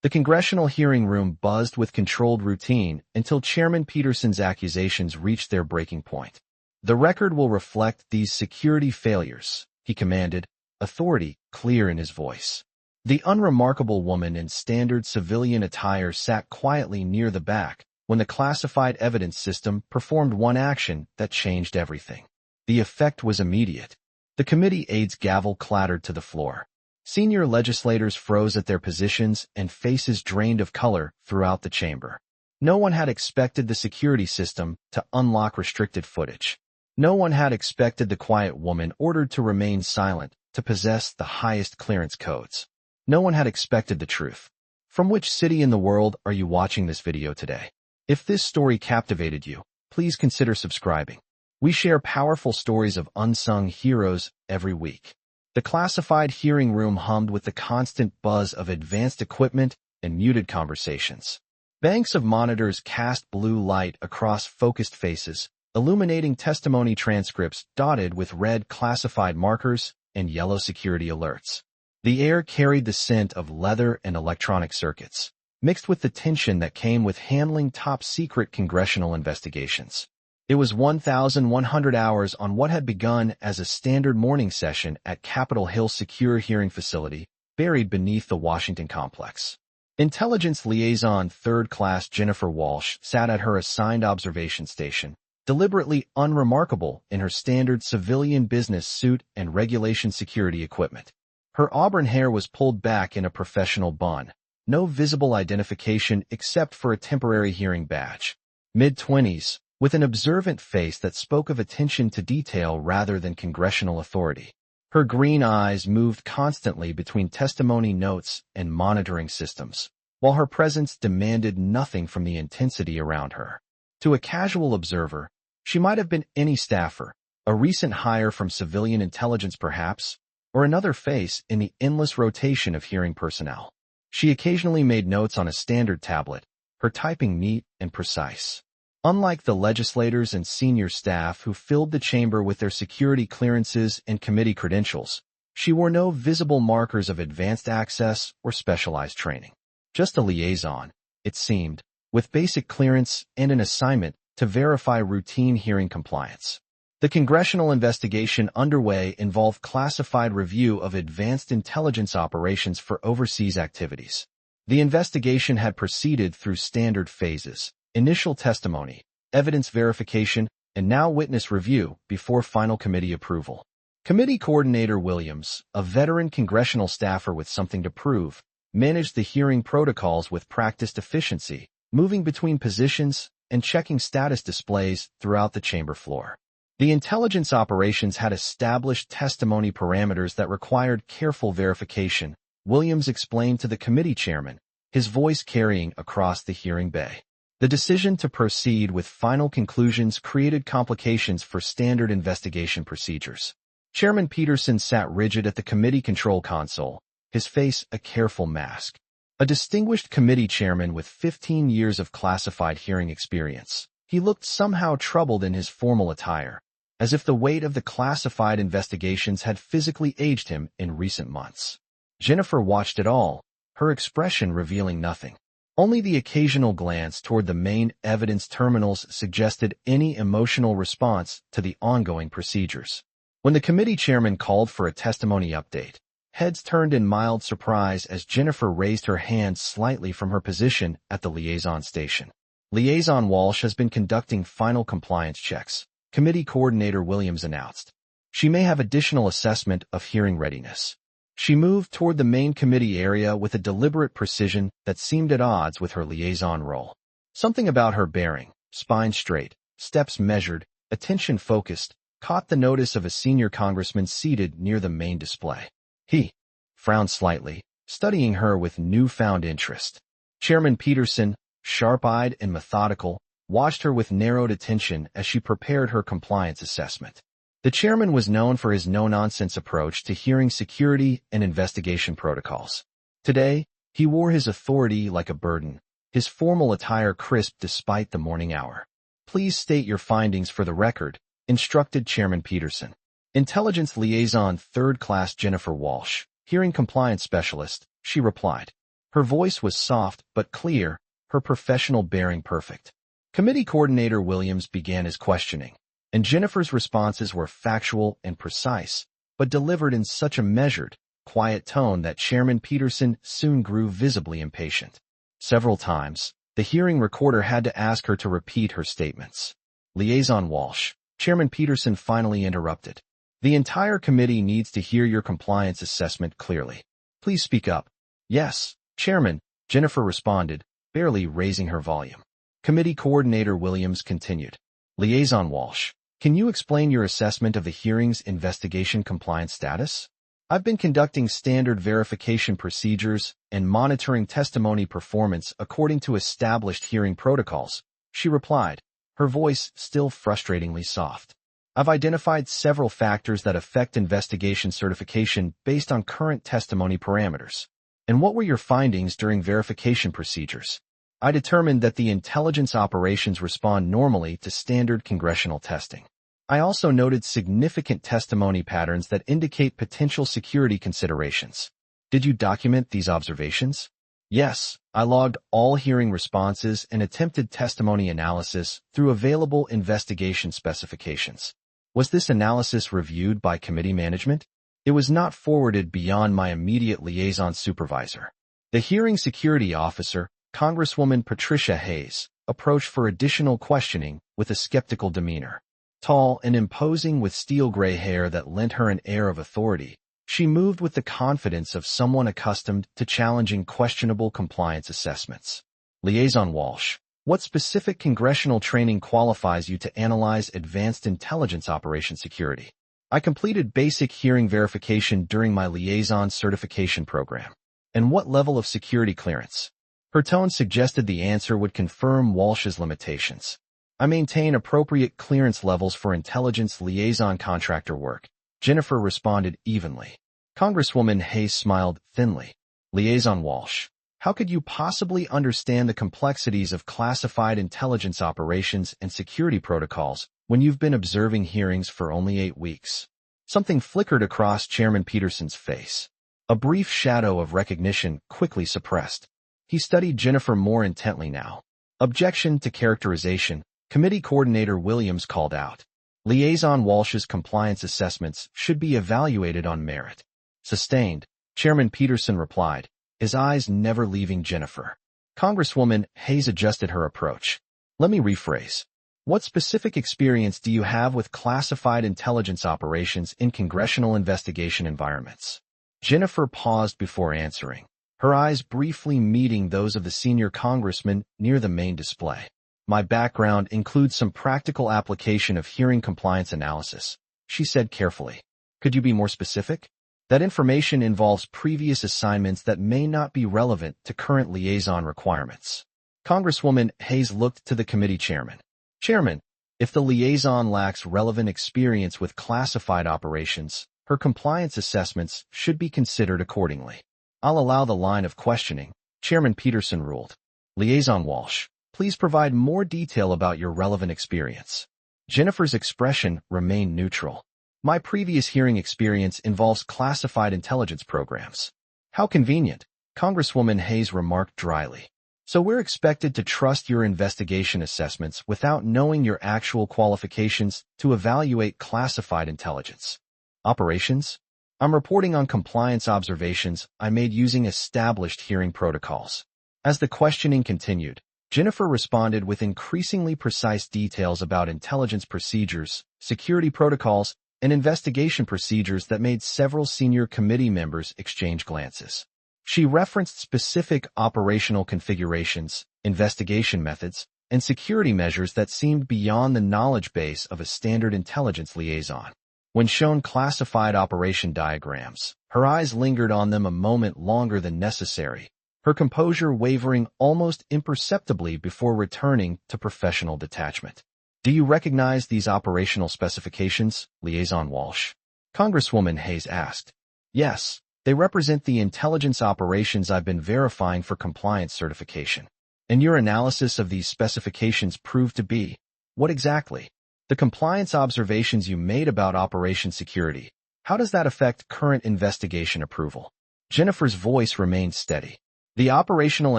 The congressional hearing room buzzed with controlled routine until Chairman Peterson's accusations reached their breaking point. "The record will reflect these security failures," he commanded, authority clear in his voice. The unremarkable woman in standard civilian attire sat quietly near the back when the classified evidence system performed one action that changed everything. The effect was immediate. The committee aide's gavel clattered to the floor. Senior legislators froze at their positions and faces drained of color throughout the chamber. No one had expected the security system to unlock restricted footage. No one had expected the quiet woman ordered to remain silent to possess the highest clearance codes. No one had expected the truth. From which city in the world are you watching this video today? If this story captivated you, please consider subscribing. We share powerful stories of unsung heroes every week. The classified hearing room hummed with the constant buzz of advanced equipment and muted conversations. Banks of monitors cast blue light across focused faces, illuminating testimony transcripts dotted with red classified markers and yellow security alerts. The air carried the scent of leather and electronic circuits, mixed with the tension that came with handling top-secret congressional investigations. It was 1,100 hours on what had begun as a standard morning session at Capitol Hill's secure hearing facility, buried beneath the Washington complex. Intelligence Liaison Third Class Jennifer Walsh sat at her assigned observation station, deliberately unremarkable in her standard civilian business suit and regulation security equipment. Her auburn hair was pulled back in a professional bun, no visible identification except for a temporary hearing badge. Mid-20s, with an observant face that spoke of attention to detail rather than congressional authority. Her green eyes moved constantly between testimony notes and monitoring systems, while her presence demanded nothing from the intensity around her. To a casual observer, she might have been any staffer, a recent hire from civilian intelligence perhaps, or another face in the endless rotation of hearing personnel. She occasionally made notes on a standard tablet, her typing neat and precise. Unlike the legislators and senior staff who filled the chamber with their security clearances and committee credentials, she wore no visible markers of advanced access or specialized training. Just a liaison, it seemed, with basic clearance and an assignment to verify routine hearing compliance. The congressional investigation underway involved classified review of advanced intelligence operations for overseas activities. The investigation had proceeded through standard phases: initial testimony, evidence verification, and now witness review before final committee approval. Committee Coordinator Williams, a veteran congressional staffer with something to prove, managed the hearing protocols with practiced efficiency, moving between positions and checking status displays throughout the chamber floor. The intelligence operations had established testimony parameters that required careful verification, Williams explained to the committee chairman, his voice carrying across the hearing bay. The decision to proceed with final conclusions created complications for standard investigation procedures. Chairman Peterson sat rigid at the committee control console, his face a careful mask. A distinguished committee chairman with 15 years of classified hearing experience, he looked somehow troubled in his formal attire, as if the weight of the classified investigations had physically aged him in recent months. Jennifer watched it all, her expression revealing nothing. Only the occasional glance toward the main evidence terminals suggested any emotional response to the ongoing procedures. When the committee chairman called for a testimony update, heads turned in mild surprise as Jennifer raised her hand slightly from her position at the liaison station. Liaison Walsh has been conducting final compliance checks, Committee Coordinator Williams announced. She may have additional assessment of hearing readiness. She moved toward the main committee area with a deliberate precision that seemed at odds with her liaison role. Something about her bearing, spine straight, steps measured, attention focused, caught the notice of a senior congressman seated near the main display. He frowned slightly, studying her with newfound interest. Chairman Peterson, sharp-eyed and methodical, watched her with narrowed attention as she prepared her compliance assessment. The chairman was known for his no-nonsense approach to hearing security and investigation protocols. Today, he wore his authority like a burden, his formal attire crisp despite the morning hour. "Please state your findings for the record," instructed Chairman Peterson. Intelligence Liaison Third Class Jennifer Walsh, hearing compliance specialist, she replied. Her voice was soft but clear, her professional bearing perfect. Committee Coordinator Williams began his questioning, and Jennifer's responses were factual and precise, but delivered in such a measured, quiet tone that Chairman Peterson soon grew visibly impatient. Several times, the hearing recorder had to ask her to repeat her statements. Liaison Walsh, Chairman Peterson finally interrupted. The entire committee needs to hear your compliance assessment clearly. Please speak up. Yes, Chairman, Jennifer responded, barely raising her volume. Committee Coordinator Williams continued. Liaison Walsh, can you explain your assessment of the hearing's investigation compliance status? I've been conducting standard verification procedures and monitoring testimony performance according to established hearing protocols, she replied, her voice still frustratingly soft. I've identified several factors that affect investigation certification based on current testimony parameters. And what were your findings during verification procedures? I determined that the intelligence operations respond normally to standard congressional testing. I also noted significant testimony patterns that indicate potential security considerations. Did you document these observations? Yes, I logged all hearing responses and attempted testimony analysis through available investigation specifications. Was this analysis reviewed by committee management? It was not forwarded beyond my immediate liaison supervisor. The hearing security officer, Congresswoman Patricia Hayes, approached for additional questioning with a skeptical demeanor. Tall and imposing with steel-gray hair that lent her an air of authority, she moved with the confidence of someone accustomed to challenging questionable compliance assessments. Liaison Walsh, what specific congressional training qualifies you to analyze advanced intelligence operation security? I completed basic hearing verification during my liaison certification program. And what level of security clearance? Her tone suggested the answer would confirm Walsh's limitations. I maintain appropriate clearance levels for intelligence liaison contractor work, Jennifer responded evenly. Congresswoman Hayes smiled thinly. Liaison Walsh, how could you possibly understand the complexities of classified intelligence operations and security protocols when you've been observing hearings for only 8 weeks? Something flickered across Chairman Peterson's face. A brief shadow of recognition quickly suppressed. He studied Jennifer more intently now. Objection to characterization, Committee Coordinator Williams called out. Liaison Walsh's compliance assessments should be evaluated on merit. Sustained, Chairman Peterson replied, his eyes never leaving Jennifer. Congresswoman Hayes adjusted her approach. Let me rephrase. What specific experience do you have with classified intelligence operations in congressional investigation environments? Jennifer paused before answering, her eyes briefly meeting those of the senior congressman near the main display. My background includes some practical application of hearing compliance analysis, she said carefully. Could you be more specific? That information involves previous assignments that may not be relevant to current liaison requirements. Congresswoman Hayes looked to the committee chairman. Chairman, if the liaison lacks relevant experience with classified operations, her compliance assessments should be considered accordingly. I'll allow the line of questioning, Chairman Peterson ruled. Liaison Walsh, please provide more detail about your relevant experience. Jennifer's expression remained neutral. My previous hearing experience involves classified intelligence programs. How convenient, Congresswoman Hayes remarked dryly. So we're expected to trust your investigation assessments without knowing your actual qualifications to evaluate classified intelligence. Operations? I'm reporting on compliance observations I made using established hearing protocols. As the questioning continued, Jennifer responded with increasingly precise details about intelligence procedures, security protocols, and investigation procedures that made several senior committee members exchange glances. She referenced specific operational configurations, investigation methods, and security measures that seemed beyond the knowledge base of a standard intelligence liaison. When shown classified operation diagrams, her eyes lingered on them a moment longer than necessary, her composure wavering almost imperceptibly before returning to professional detachment. Do you recognize these operational specifications, Liaison Walsh? Congresswoman Hayes asked. Yes, they represent the intelligence operations I've been verifying for compliance certification. And your analysis of these specifications proved to be, what exactly? The compliance observations you made about operation security. How does that affect current investigation approval? Jennifer's voice remained steady. The operational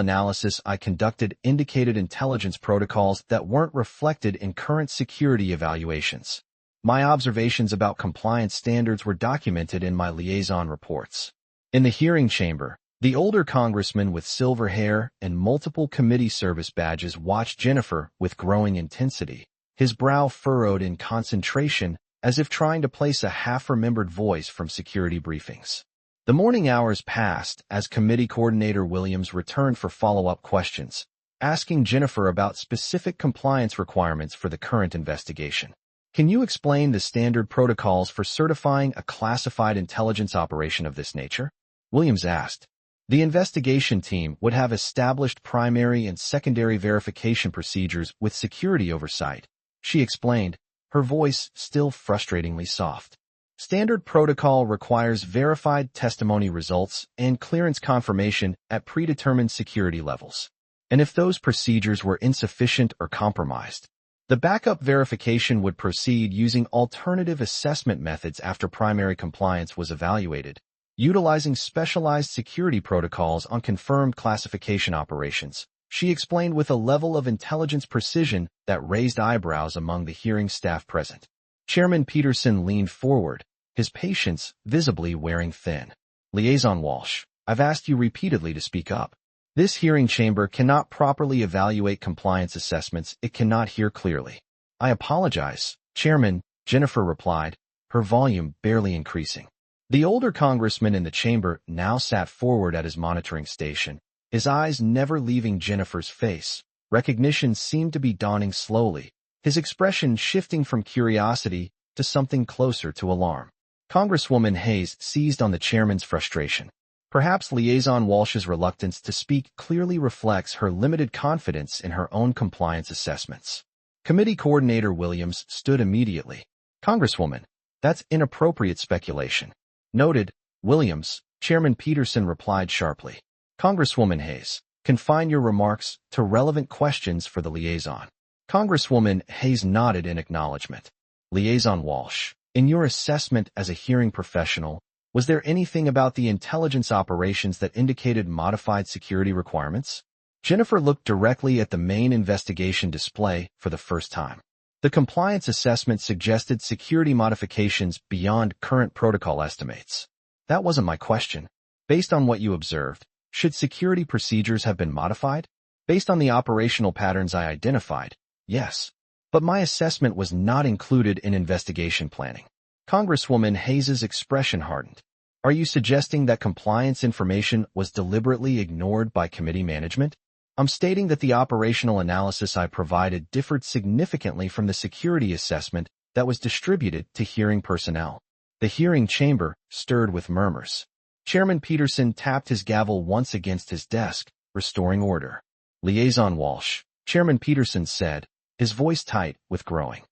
analysis I conducted indicated intelligence protocols that weren't reflected in current security evaluations. My observations about compliance standards were documented in my liaison reports. In the hearing chamber, the older congressman with silver hair and multiple committee service badges watched Jennifer with growing intensity, his brow furrowed in concentration as if trying to place a half-remembered voice from security briefings. The morning hours passed as Committee Coordinator Williams returned for follow-up questions, asking Jennifer about specific compliance requirements for the current investigation. Can you explain the standard protocols for certifying a classified intelligence operation of this nature? Williams asked. The investigation team would have established primary and secondary verification procedures with security oversight, she explained, her voice still frustratingly soft. Standard protocol requires verified testimony results and clearance confirmation at predetermined security levels. And if those procedures were insufficient or compromised, the backup verification would proceed using alternative assessment methods after primary compliance was evaluated, utilizing specialized security protocols on confirmed classification operations, she explained with a level of intelligence precision that raised eyebrows among the hearing staff present. Chairman Peterson leaned forward, his patience visibly wearing thin. Liaison Walsh, I've asked you repeatedly to speak up. This hearing chamber cannot properly evaluate compliance assessments it cannot hear clearly. I apologize, Chairman, Jennifer replied, her volume barely increasing. The older congressman in the chamber now sat forward at his monitoring station, his eyes never leaving Jennifer's face. Recognition seemed to be dawning slowly, his expression shifting from curiosity to something closer to alarm. Congresswoman Hayes seized on the chairman's frustration. Perhaps Liaison Walsh's reluctance to speak clearly reflects her limited confidence in her own compliance assessments. Committee Coordinator Williams stood immediately. Congresswoman, that's inappropriate speculation. Noted, Williams, Chairman Peterson replied sharply. Congresswoman Hayes, confine your remarks to relevant questions for the liaison. Congresswoman Hayes nodded in acknowledgement. Liaison Walsh, in your assessment as a hearing professional, was there anything about the intelligence operations that indicated modified security requirements? Jennifer looked directly at the main investigation display for the first time. The compliance assessment suggested security modifications beyond current protocol estimates. That wasn't my question. Based on what you observed, should security procedures have been modified? Based on the operational patterns I identified, yes. But my assessment was not included in investigation planning. Congresswoman Hayes' expression hardened. Are you suggesting that compliance information was deliberately ignored by committee management? I'm stating that the operational analysis I provided differed significantly from the security assessment that was distributed to hearing personnel. The hearing chamber stirred with murmurs. Chairman Peterson tapped his gavel once against his desk, restoring order. Liaison Walsh, Chairman Peterson said, his voice tight with growing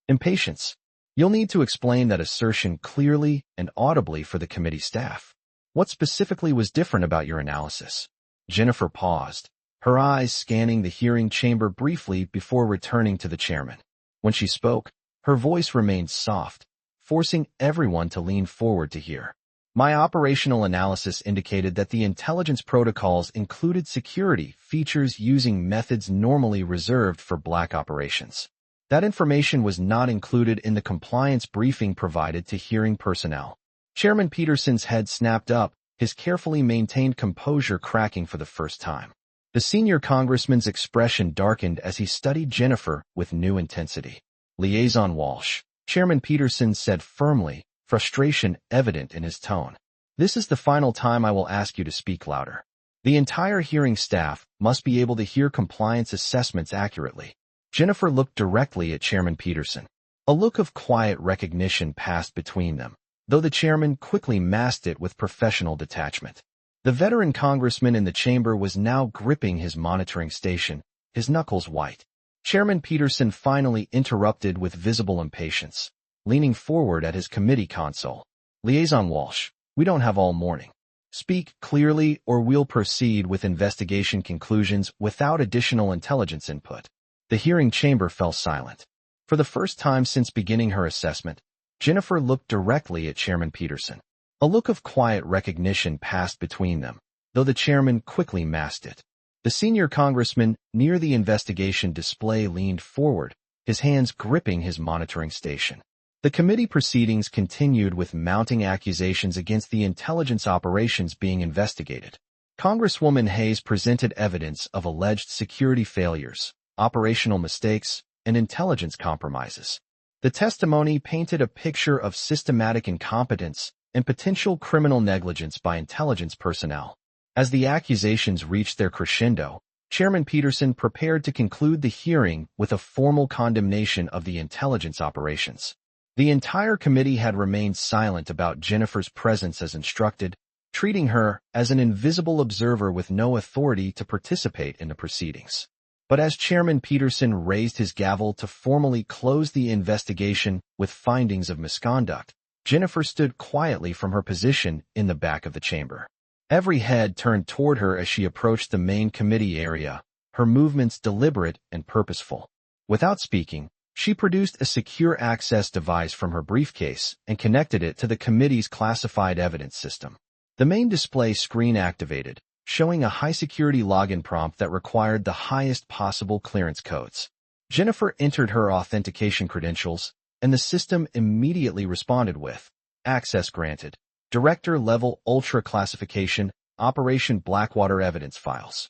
impatience. You'll need to explain that assertion clearly and audibly for the committee staff. What specifically was different about your analysis? Jennifer paused, her eyes scanning the hearing chamber briefly before returning to the chairman. When she spoke, her voice remained soft, forcing everyone to lean forward to hear. My operational analysis indicated that the intelligence protocols included security features using methods normally reserved for black operations. That information was not included in the compliance briefing provided to hearing personnel. Chairman Peterson's head snapped up, his carefully maintained composure cracking for the first time. The senior congressman's expression darkened as he studied Jennifer with new intensity. Liaison Walsh, Chairman Peterson said firmly, frustration evident in his tone. This is the final time I will ask you to speak louder. The entire hearing staff must be able to hear compliance assessments accurately. Jennifer looked directly at Chairman Peterson. A look of quiet recognition passed between them, though the chairman quickly masked it with professional detachment. The veteran congressman in the chamber was now gripping his monitoring station, his knuckles white. Chairman Peterson finally interrupted with visible impatience, leaning forward at his committee console. Liaison Walsh, we don't have all morning. Speak clearly or we'll proceed with investigation conclusions without additional intelligence input. The hearing chamber fell silent. For the first time since beginning her assessment, Jennifer looked directly at Chairman Peterson. A look of quiet recognition passed between them, though the chairman quickly masked it. The senior congressman near the investigation display leaned forward, his hands gripping his monitoring station. The committee proceedings continued with mounting accusations against the intelligence operations being investigated. Congresswoman Hayes presented evidence of alleged security failures, operational mistakes, and intelligence compromises. The testimony painted a picture of systematic incompetence and potential criminal negligence by intelligence personnel. As the accusations reached their crescendo, Chairman Peterson prepared to conclude the hearing with a formal condemnation of the intelligence operations. The entire committee had remained silent about Jennifer's presence as instructed, treating her as an invisible observer with no authority to participate in the proceedings. But as Chairman Peterson raised his gavel to formally close the investigation with findings of misconduct, Jennifer stood quietly from her position in the back of the chamber. Every head turned toward her as she approached the main committee area, her movements deliberate and purposeful. Without speaking, she produced a secure access device from her briefcase and connected it to the committee's classified evidence system. The main display screen activated, showing a high-security login prompt that required the highest possible clearance codes. Jennifer entered her authentication credentials, and the system immediately responded with, "Access granted. Director-level ultra-classification, Operation Blackwater evidence files."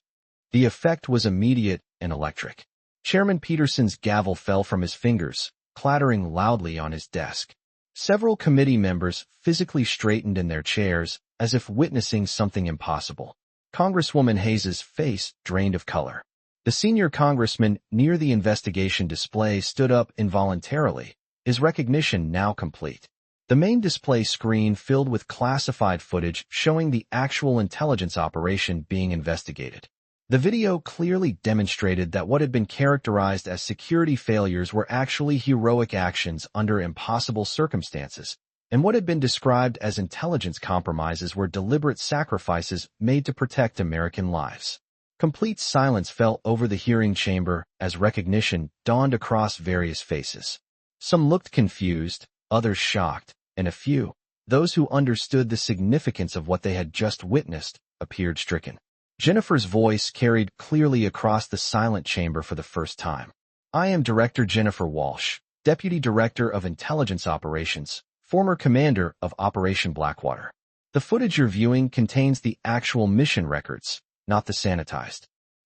The effect was immediate and electric. Chairman Peterson's gavel fell from his fingers, clattering loudly on his desk. Several committee members physically straightened in their chairs, as if witnessing something impossible. Congresswoman Hayes's face drained of color. The senior congressman near the investigation display stood up involuntarily, his recognition now complete. The main display screen filled with classified footage showing the actual intelligence operation being investigated. The video clearly demonstrated that what had been characterized as security failures were actually heroic actions under impossible circumstances, and what had been described as intelligence compromises were deliberate sacrifices made to protect American lives. Complete silence fell over the hearing chamber as recognition dawned across various faces. Some looked confused, others shocked, and a few, those who understood the significance of what they had just witnessed, appeared stricken. Jennifer's voice carried clearly across the silent chamber for the first time. "I am Director Jennifer Walsh, Deputy Director of Intelligence Operations, former commander of Operation Blackwater. The footage you're viewing contains the actual mission records, not the sanitized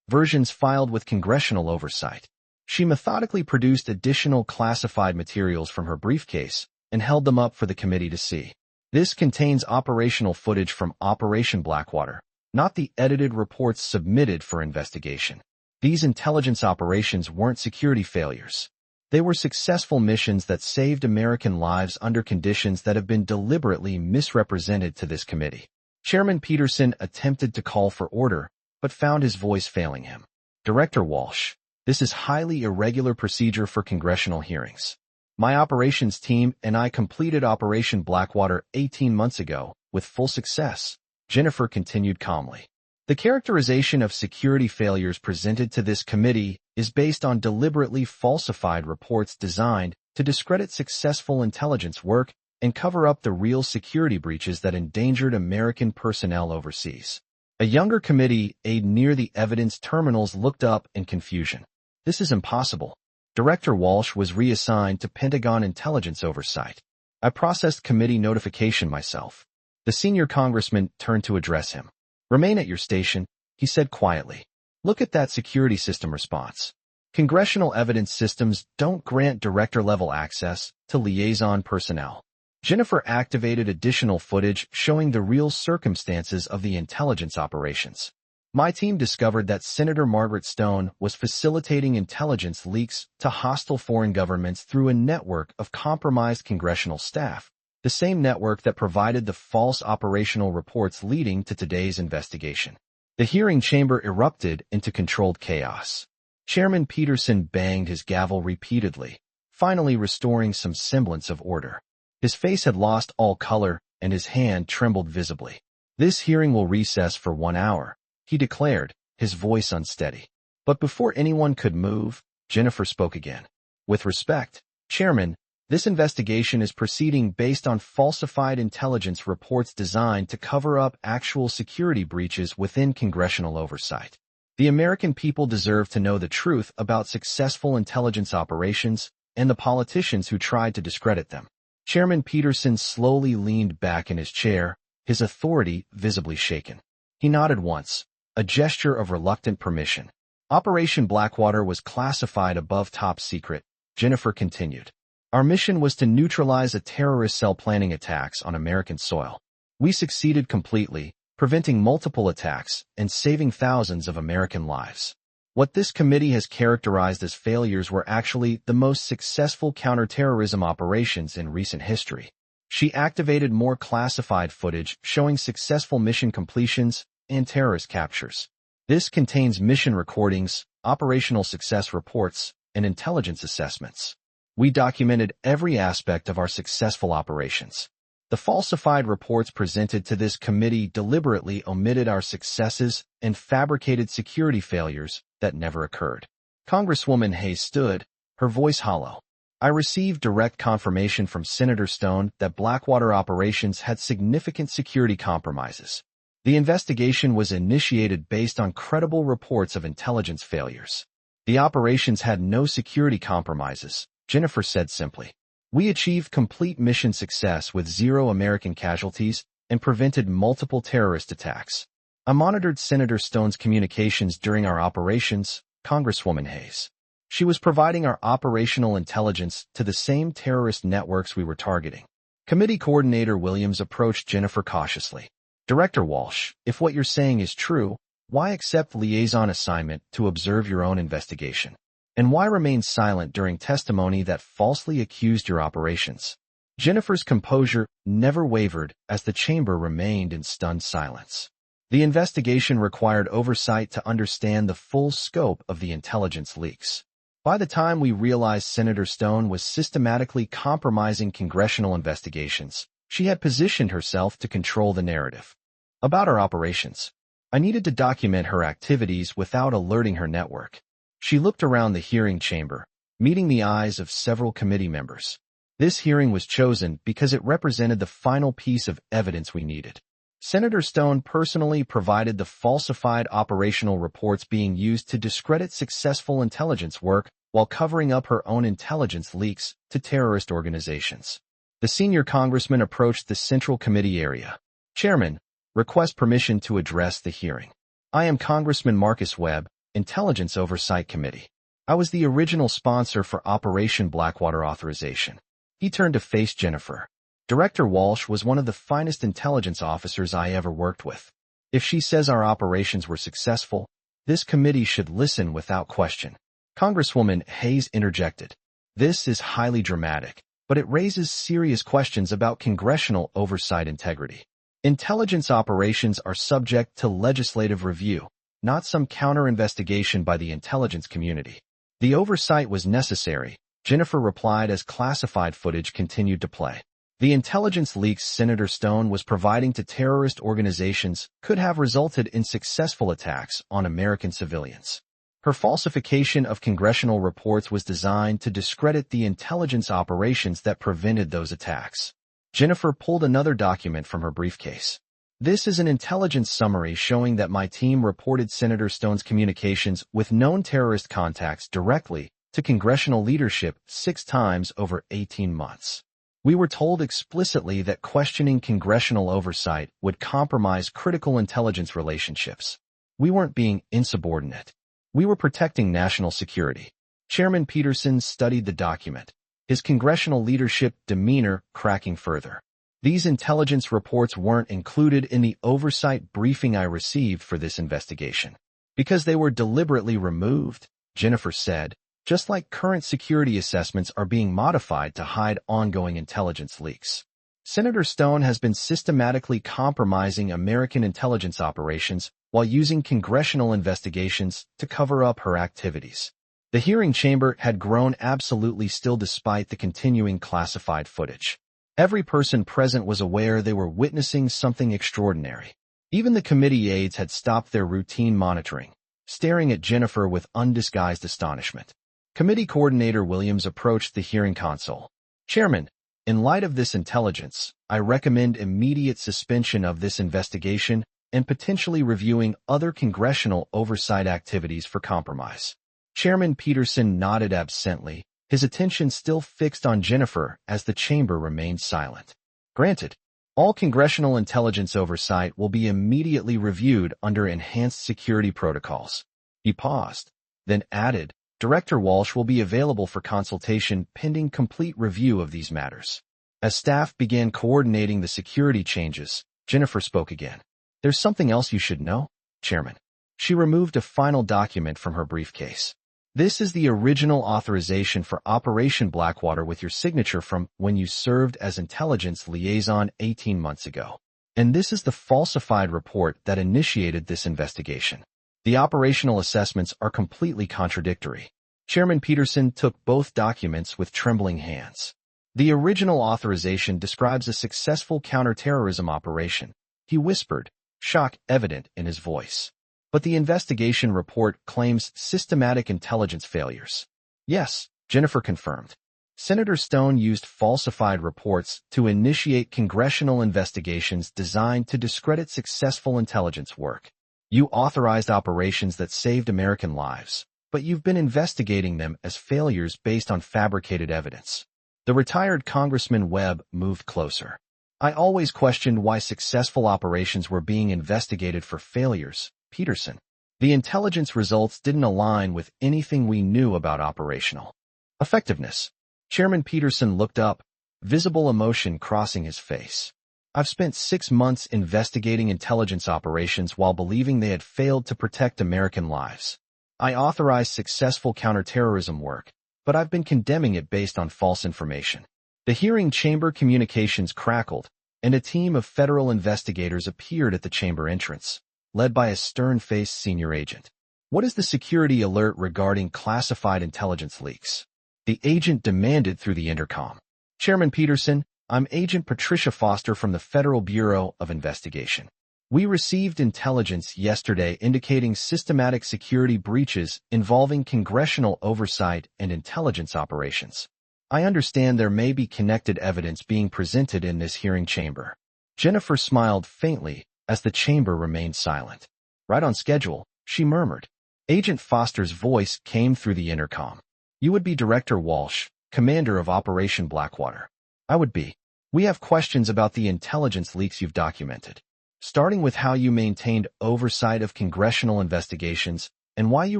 versions filed with congressional oversight." She methodically produced additional classified materials from her briefcase and held them up for the committee to see. "This contains operational footage from Operation Blackwater, not the edited reports submitted for investigation. These intelligence operations weren't security failures. They were successful missions that saved American lives under conditions that have been deliberately misrepresented to this committee." Chairman Peterson attempted to call for order, but found his voice failing him. "Director Walsh, this is highly irregular procedure for congressional hearings. My operations team and I completed Operation Blackwater 18 months ago with full success," Jennifer continued calmly. "The characterization of security failures presented to this committee is based on deliberately falsified reports designed to discredit successful intelligence work and cover up the real security breaches that endangered American personnel overseas." A younger committee aide near the evidence terminals looked up in confusion. "This is impossible. Director Walsh was reassigned to Pentagon intelligence oversight. I processed committee notification myself." The senior congressman turned to address him. "Remain at your station," he said quietly. "Look at that security system response. Congressional evidence systems don't grant director-level access to liaison personnel." Jennifer activated additional footage showing the real circumstances of the intelligence operations. "My team discovered that Senator Margaret Stone was facilitating intelligence leaks to hostile foreign governments through a network of compromised congressional staff, the same network that provided the false operational reports leading to today's investigation." The hearing chamber erupted into controlled chaos. Chairman Peterson banged his gavel repeatedly, finally restoring some semblance of order. His face had lost all color, and his hand trembled visibly. "This hearing will recess for 1 hour," he declared, his voice unsteady. But before anyone could move, Jennifer spoke again. "With respect, Chairman, This investigation is proceeding based on falsified intelligence reports designed to cover up actual security breaches within congressional oversight. The American people deserve to know the truth about successful intelligence operations and the politicians who tried to discredit them. Chairman Peterson slowly leaned back in his chair, his authority visibly shaken. He nodded once, a gesture of reluctant permission. Operation Blackwater was classified above top secret, Jennifer continued. Our mission was to neutralize a terrorist cell planning attacks on American soil. We succeeded completely, preventing multiple attacks and saving thousands of American lives. What this committee has characterized as failures were actually the most successful counterterrorism operations in recent history. She activated more classified footage showing successful mission completions and terrorist captures. This contains mission recordings, operational success reports, and intelligence assessments. We documented every aspect of our successful operations. The falsified reports presented to this committee deliberately omitted our successes and fabricated security failures that never occurred. Congresswoman Hayes stood, her voice hollow. I received direct confirmation from Senator Stone that Blackwater operations had significant security compromises. The investigation was initiated based on credible reports of intelligence failures. The operations had no security compromises, Jennifer said simply. We achieved complete mission success with 0 American casualties and prevented multiple terrorist attacks. I monitored Senator Stone's communications during our operations, Congresswoman Hayes. She was providing our operational intelligence to the same terrorist networks we were targeting. Committee Coordinator Williams approached Jennifer cautiously. Director Walsh, if what you're saying is true, why accept liaison assignment to observe your own investigation? And why remain silent during testimony that falsely accused your operations? Jennifer's composure never wavered as the chamber remained in stunned silence. The investigation required oversight to understand the full scope of the intelligence leaks. By the time we realized Senator Stone was systematically compromising congressional investigations, she had positioned herself to control the narrative. About our operations, I needed to document her activities without alerting her network. She looked around the hearing chamber, meeting the eyes of several committee members. This hearing was chosen because it represented the final piece of evidence we needed. Senator Stone personally provided the falsified operational reports being used to discredit successful intelligence work while covering up her own intelligence leaks to terrorist organizations. The senior congressman approached the Central Committee area. Chairman, request permission to address the hearing. I am Congressman Marcus Webb, Intelligence Oversight Committee. I was the original sponsor for Operation Blackwater authorization. He turned to face Jennifer. Director Walsh was one of the finest intelligence officers I ever worked with. If she says our operations were successful, this committee should listen without question. Congresswoman Hayes interjected. This is highly dramatic, but it raises serious questions about congressional oversight integrity. Intelligence operations are subject to legislative review, not some counter-investigation by the intelligence community. The oversight was necessary, Jennifer replied as classified footage continued to play. The intelligence leaks Senator Stone was providing to terrorist organizations could have resulted in successful attacks on American civilians. Her falsification of congressional reports was designed to discredit the intelligence operations that prevented those attacks. Jennifer pulled another document from her briefcase. This is an intelligence summary showing that my team reported Senator Stone's communications with known terrorist contacts directly to congressional leadership 6 times over 18 months. We were told explicitly that questioning congressional oversight would compromise critical intelligence relationships. We weren't being insubordinate. We were protecting national security. Chairman Peterson studied the document, his congressional leadership demeanor cracking further. These intelligence reports weren't included in the oversight briefing I received for this investigation. Because they were deliberately removed, Jennifer said, just like current security assessments are being modified to hide ongoing intelligence leaks. Senator Stone has been systematically compromising American intelligence operations while using congressional investigations to cover up her activities. The hearing chamber had grown absolutely still despite the continuing classified footage. Every person present was aware they were witnessing something extraordinary. Even the committee aides had stopped their routine monitoring, staring at Jennifer with undisguised astonishment. Committee Coordinator Williams approached the hearing console. Chairman, in light of this intelligence, I recommend immediate suspension of this investigation and potentially reviewing other congressional oversight activities for compromise. Chairman Peterson nodded absently, his attention still fixed on Jennifer as the chamber remained silent. Granted, all congressional intelligence oversight will be immediately reviewed under enhanced security protocols. He paused, then added, Director Walsh will be available for consultation pending complete review of these matters. As staff began coordinating the security changes, Jennifer spoke again. There's something else you should know, Chairman. She removed a final document from her briefcase. This is the original authorization for Operation Blackwater with your signature from when you served as intelligence liaison 18 months ago. And this is the falsified report that initiated this investigation. The operational assessments are completely contradictory. Chairman Peterson took both documents with trembling hands. The original authorization describes a successful counterterrorism operation, he whispered, shock evident in his voice. But the investigation report claims systematic intelligence failures. Yes, Jennifer confirmed. Senator Stone used falsified reports to initiate congressional investigations designed to discredit successful intelligence work. You authorized operations that saved American lives, but you've been investigating them as failures based on fabricated evidence. The retired Congressman Webb moved closer. I always questioned why successful operations were being investigated for failures, Peterson. The intelligence results didn't align with anything we knew about operational effectiveness. Chairman Peterson looked up, visible emotion crossing his face. I've spent 6 months investigating intelligence operations while believing they had failed to protect American lives. I authorized successful counterterrorism work, but I've been condemning it based on false information. The hearing chamber communications crackled, and a team of federal investigators appeared at the chamber entrance, led by a stern-faced senior agent. What is the security alert regarding classified intelligence leaks? The agent demanded through the intercom. Chairman Peterson, I'm Agent Patricia Foster from the Federal Bureau of Investigation. We received intelligence yesterday indicating systematic security breaches involving congressional oversight and intelligence operations. I understand there may be connected evidence being presented in this hearing chamber. Jennifer smiled faintly as the chamber remained silent. Right on schedule, she murmured. Agent Foster's voice came through the intercom. You would be Director Walsh, commander of Operation Blackwater. I would be. We have questions about the intelligence leaks you've documented, starting with how you maintained oversight of congressional investigations and why you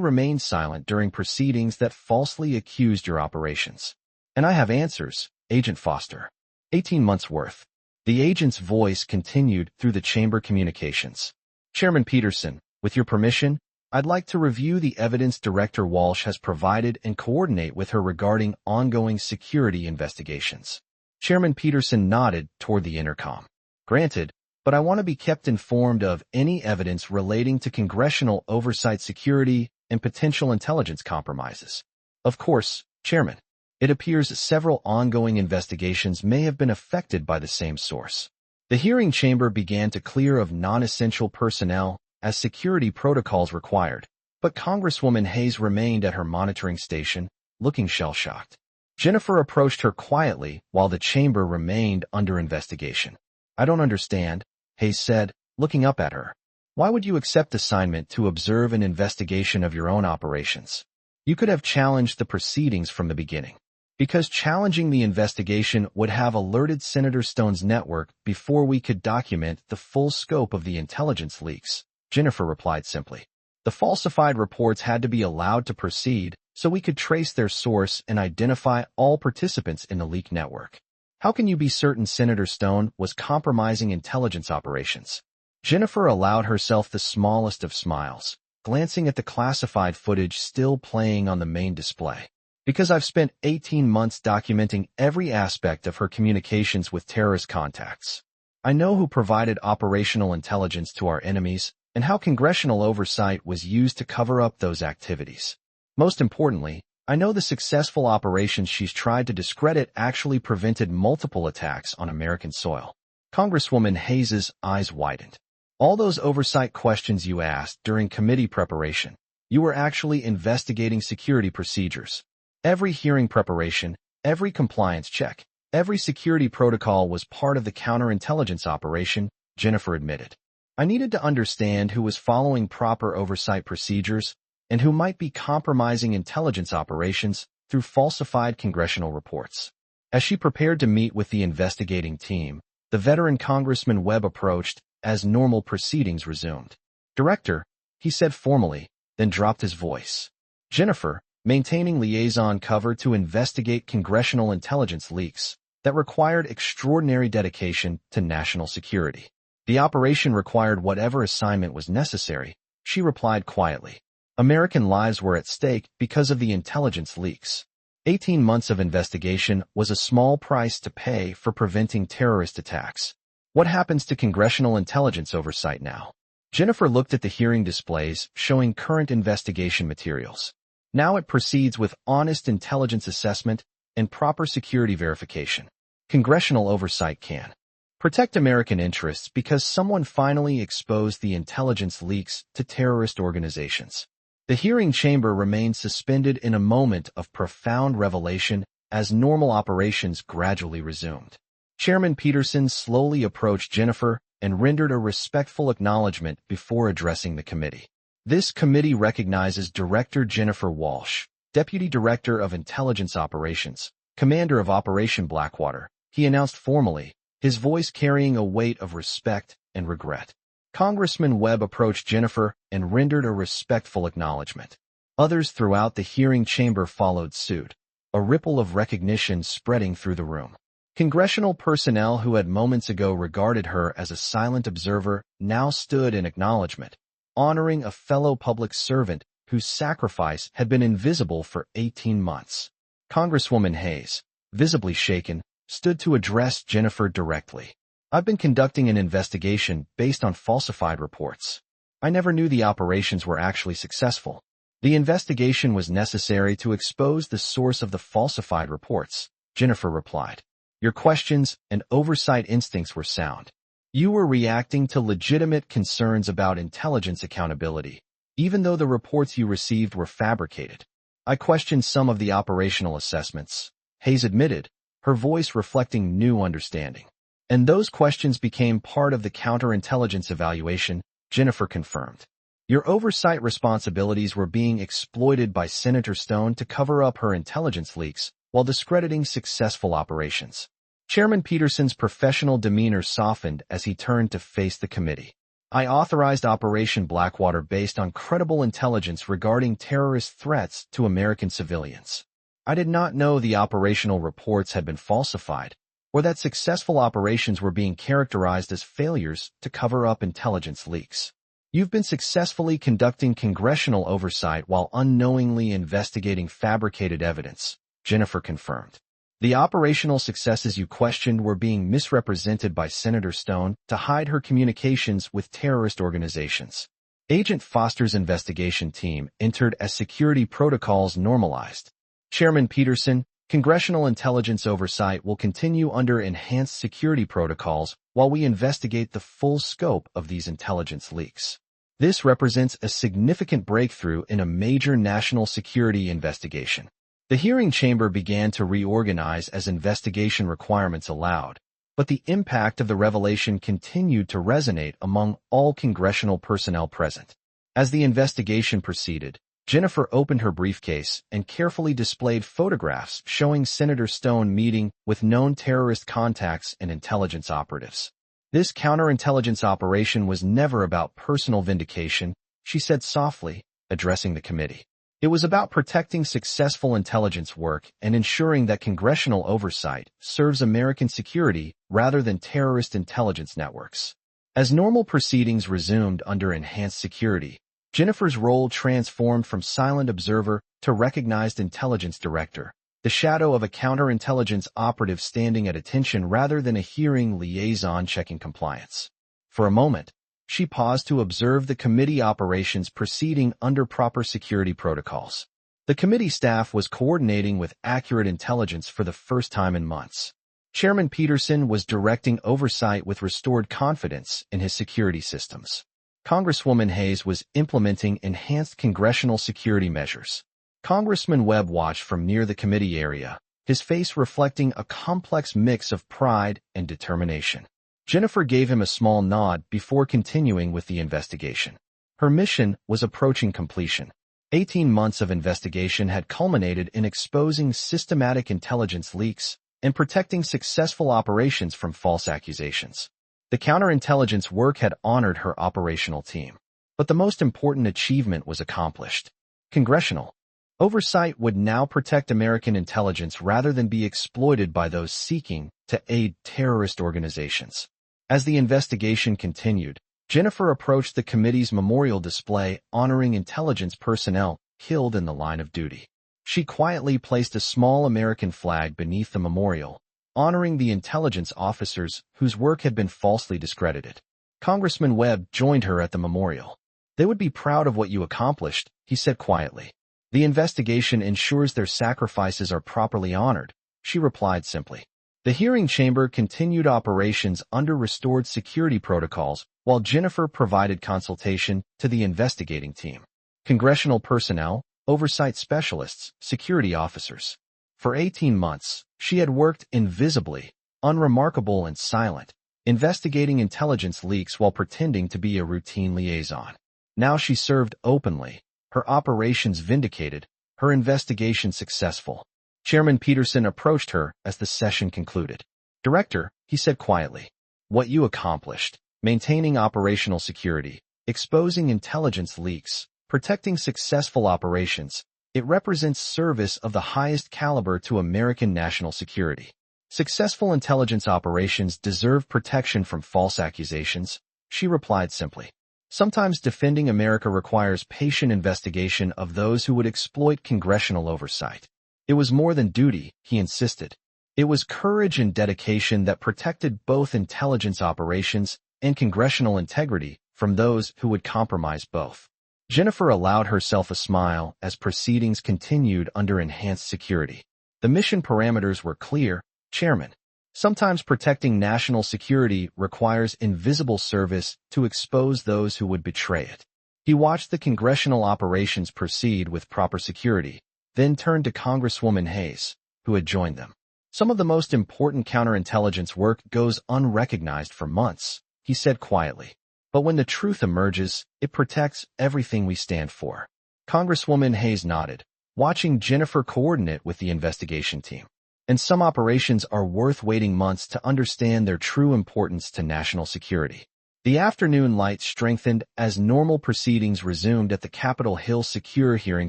remained silent during proceedings that falsely accused your operations. And I have answers, Agent Foster. 18 months worth. The agent's voice continued through the chamber communications. Chairman Peterson, with your permission, I'd like to review the evidence Director Walsh has provided and coordinate with her regarding ongoing security investigations. Chairman Peterson nodded toward the intercom. Granted, but I want to be kept informed of any evidence relating to congressional oversight security and potential intelligence compromises. Of course, Chairman. It appears several ongoing investigations may have been affected by the same source. The hearing chamber began to clear of non-essential personnel as security protocols required, but Congresswoman Hayes remained at her monitoring station, looking shell-shocked. Jennifer approached her quietly while the chamber remained under investigation. I don't understand, Hayes said, looking up at her. Why would you accept assignment to observe an investigation of your own operations? You could have challenged the proceedings from the beginning. Because challenging the investigation would have alerted Senator Stone's network before we could document the full scope of the intelligence leaks, Jennifer replied simply. The falsified reports had to be allowed to proceed so we could trace their source and identify all participants in the leak network. How can you be certain Senator Stone was compromising intelligence operations? Jennifer allowed herself the smallest of smiles, glancing at the classified footage still playing on the main display. Because I've spent 18 months documenting every aspect of her communications with terrorist contacts. I know who provided operational intelligence to our enemies and how congressional oversight was used to cover up those activities. Most importantly, I know the successful operations she's tried to discredit actually prevented multiple attacks on American soil. Congresswoman Hayes' eyes widened. All those oversight questions you asked during committee preparation, you were actually investigating security procedures. Every hearing preparation, every compliance check, Every security protocol was part of the counterintelligence operation, Jennifer admitted. I needed to understand who was following proper oversight procedures and who might be compromising intelligence operations through falsified congressional reports. As she prepared to meet with the investigating team, the veteran Congressman Webb approached as normal proceedings resumed. "Director," he said formally, then dropped his voice. "Jennifer, maintaining liaison cover to investigate congressional intelligence leaks that required extraordinary dedication to national security. The operation required whatever assignment was necessary," she replied quietly. "American lives were at stake because of the intelligence leaks. 18 months of investigation was a small price to pay for preventing terrorist attacks. What happens to congressional intelligence oversight now?" Jennifer looked at the hearing displays showing current investigation materials. "Now it proceeds with honest intelligence assessment and proper security verification. Congressional oversight can protect American interests because someone finally exposed the intelligence leaks to terrorist organizations." The hearing chamber remained suspended in a moment of profound revelation as normal operations gradually resumed. Chairman Peterson slowly approached Jennifer and rendered a respectful acknowledgement before addressing the committee. "This committee recognizes Director Jennifer Walsh, Deputy Director of Intelligence Operations, Commander of Operation Blackwater," he announced formally, his voice carrying a weight of respect and regret. Congressman Webb approached Jennifer and rendered a respectful acknowledgement. Others throughout the hearing chamber followed suit, a ripple of recognition spreading through the room. Congressional personnel who had moments ago regarded her as a silent observer now stood in acknowledgement, honoring a fellow public servant whose sacrifice had been invisible for 18 months. Congresswoman Hayes, visibly shaken, stood to address Jennifer directly. "I've been conducting an investigation based on falsified reports. I never knew the operations were actually successful. The investigation was necessary to expose the source of the falsified reports," Jennifer replied. "Your questions and oversight instincts were sound. You were reacting to legitimate concerns about intelligence accountability, even though the reports you received were fabricated. I questioned some of the operational assessments," Hayes admitted, her voice reflecting new understanding. "And those questions became part of the counterintelligence evaluation," Jennifer confirmed. "Your oversight responsibilities were being exploited by Senator Stone to cover up her intelligence leaks while discrediting successful operations." Chairman Peterson's professional demeanor softened as he turned to face the committee. "I authorized Operation Blackwater based on credible intelligence regarding terrorist threats to American civilians. I did not know the operational reports had been falsified, or that successful operations were being characterized as failures to cover up intelligence leaks. You've been successfully conducting congressional oversight while unknowingly investigating fabricated evidence," Jennifer confirmed. "The operational successes you questioned were being misrepresented by Senator Stone to hide her communications with terrorist organizations." Agent Foster's investigation team entered as security protocols normalized. Chairman Peterson, congressional intelligence oversight will continue under enhanced security protocols while we investigate the full scope of these intelligence leaks. This represents a significant breakthrough in a major national security investigation. The hearing chamber began to reorganize as investigation requirements allowed, but the impact of the revelation continued to resonate among all congressional personnel present. As the investigation proceeded, Jennifer opened her briefcase and carefully displayed photographs showing Senator Stone meeting with known terrorist contacts and intelligence operatives. "This counterintelligence operation was never about personal vindication," she said softly, addressing the committee. "It was about protecting successful intelligence work and ensuring that congressional oversight serves American security rather than terrorist intelligence networks." As normal proceedings resumed under enhanced security, Jennifer's role transformed from silent observer to recognized intelligence director, the shadow of a counterintelligence operative standing at attention rather than a hearing liaison checking compliance. For a moment, she paused to observe the committee operations proceeding under proper security protocols. The committee staff was coordinating with accurate intelligence for the first time in months. Chairman Peterson was directing oversight with restored confidence in his security systems. Congresswoman Hayes was implementing enhanced congressional security measures. Congressman Webb watched from near the committee area, his face reflecting a complex mix of pride and determination. Jennifer gave him a small nod before continuing with the investigation. Her mission was approaching completion. 18 months of investigation had culminated in exposing systematic intelligence leaks and protecting successful operations from false accusations. The counterintelligence work had honored her operational team. But the most important achievement was accomplished. Congressional oversight would now protect American intelligence rather than be exploited by those seeking to aid terrorist organizations. As the investigation continued, Jennifer approached the committee's memorial display honoring intelligence personnel killed in the line of duty. She quietly placed a small American flag beneath the memorial, honoring the intelligence officers whose work had been falsely discredited. Congressman Webb joined her at the memorial. "They would be proud of what you accomplished," he said quietly. "The investigation ensures their sacrifices are properly honored," she replied simply. The hearing chamber continued operations under restored security protocols while Jennifer provided consultation to the investigating team. Congressional personnel, oversight specialists, security officers. For 18 months, she had worked invisibly, unremarkable and silent, investigating intelligence leaks while pretending to be a routine liaison. Now she served openly, her operations vindicated, her investigation successful. Chairman Peterson approached her as the session concluded. "Director," he said quietly, "what you accomplished, maintaining operational security, exposing intelligence leaks, protecting successful operations, it represents service of the highest caliber to American national security. Successful intelligence operations deserve protection from false accusations," she replied simply. "Sometimes defending America requires patient investigation of those who would exploit congressional oversight. It was more than duty," he insisted. "It was courage and dedication that protected both intelligence operations and congressional integrity from those who would compromise both." Jennifer allowed herself a smile as proceedings continued under enhanced security. The mission parameters were clear, Chairman. Sometimes protecting national security requires invisible service to expose those who would betray it. He watched the congressional operations proceed with proper security, then turned to Congresswoman Hayes, who had joined them. "Some of the most important counterintelligence work goes unrecognized for months," he said quietly. "But when the truth emerges, it protects everything we stand for." Congresswoman Hayes nodded, watching Jennifer coordinate with the investigation team. "And some operations are worth waiting months to understand their true importance to national security." The afternoon light strengthened as normal proceedings resumed at the Capitol Hill Secure Hearing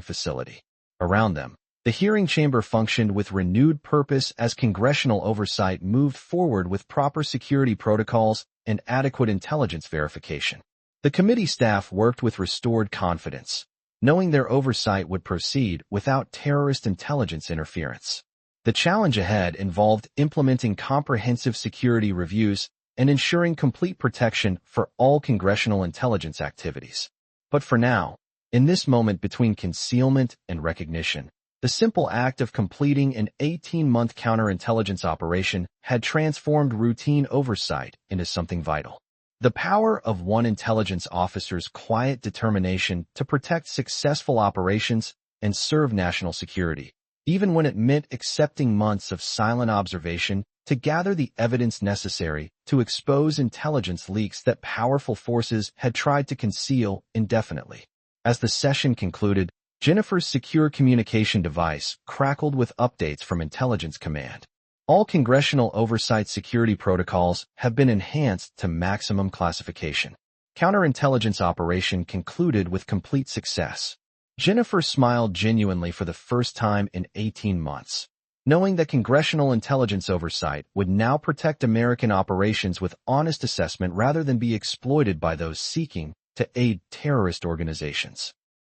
Facility. Around them, the hearing chamber functioned with renewed purpose as congressional oversight moved forward with proper security protocols and adequate intelligence verification. The committee staff worked with restored confidence, knowing their oversight would proceed without terrorist intelligence interference. The challenge ahead involved implementing comprehensive security reviews and ensuring complete protection for all congressional intelligence activities. But for now, in this moment between concealment and recognition, the simple act of completing an 18-month counterintelligence operation had transformed routine oversight into something vital. The power of one intelligence officer's quiet determination to protect successful operations and serve national security, even when it meant accepting months of silent observation to gather the evidence necessary to expose intelligence leaks that powerful forces had tried to conceal indefinitely. As the session concluded, Jennifer's secure communication device crackled with updates from Intelligence Command. All congressional oversight security protocols have been enhanced to maximum classification. Counterintelligence operation concluded with complete success. Jennifer smiled genuinely for the first time in 18 months, knowing that congressional intelligence oversight would now protect American operations with honest assessment rather than be exploited by those seeking to aid terrorist organizations.